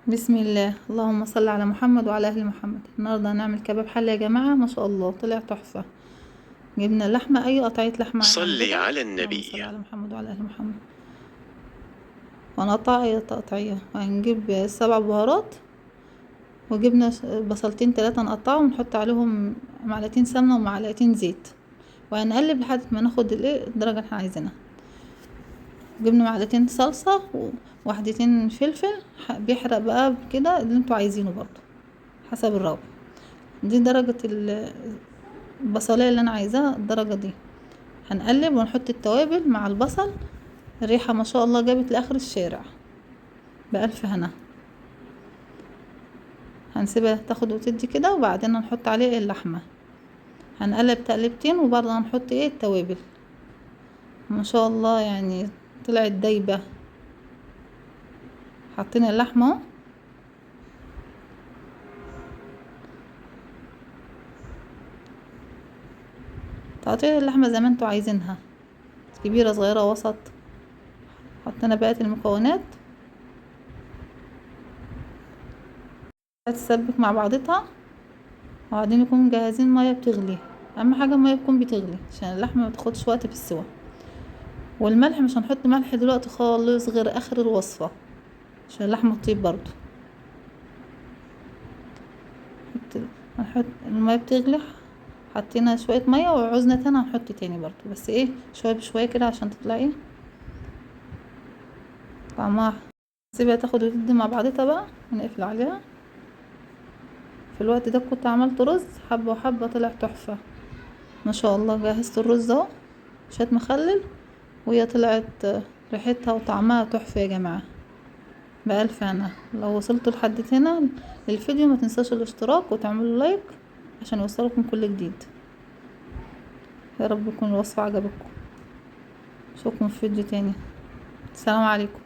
بسم الله، اللهم صل على محمد وعلى اهل محمد. النهارده هنعمل كباب حله يا جماعه، ما شاء الله طلع تحفه. جبنا لحمه، اي قطعيه لحمه صلي عندكم. على اللهم صل النبي. على محمد وعلى اهل محمد. ونقطع اي تقطعيه، وهنجيب 7 بهارات، وجبنا بصلتين 3 نقطعهم ونحط عليهم معلقتين سمنه ومعلقتين زيت، وهنقلب لحد ما ناخد الدرجه اللي احنا عايزينها. جبنا معلقتين صلصه وواحدتين فلفل بيحرق بقى كده، اللي انتوا عايزينه برضو حسب الرغبه. دي درجة البصلية اللي انا عايزاها، الدرجة دي. هنقلب ونحط التوابل مع البصل. الريحة ما شاء الله جابت لاخر الشارع، بألف هنا. هنسيبها تاخد وتدي كده، وبعدين هنحط عليه اللحمة. هنقلب تقلبتين، وبرضه هنحط التوابل. ما شاء الله يعني طلعت دايبة. حطينا اللحمة اهو. تقطيع اللحمة زي ما انتوا عايزينها، كبيرة صغيرة وسط. حطينا بقية المكونات، هتسبك مع بعضتها. وبعدين نكون مجهزين مية بتغلي. اهم حاجة المية تكون بتغلي عشان اللحمة ما تاخدش وقت في السوا. والملح مش هنحط ملح دلوقتي خالص غير اخر الوصفة، عشان اللحمة تطيب برضو. هنحط المية بتغلي. حطينا شوية مية، وعوزنا تاني هنحط تاني برضو، بس شوية بشوية كده عشان تطلع طعمها. نسيبها تاخد وتدي مع بعضتها بقى، ونقفل عليها. في الوقت ده كنت عملت رز حبة وحبة، طلع تحفة ما شاء الله. جهزت الرز اهو، شوية مخلل، وهي طلعت ريحتها وطعمها تحفة يا جماعة. بألف هنا. لو وصلتوا لحد هنا الفيديو، ما تنساش الاشتراك وتعملوا لايك عشان يوصلكم كل جديد. يا رب يكون الوصفة عجبتكم. اشوفكم في فيديو تاني. السلام عليكم.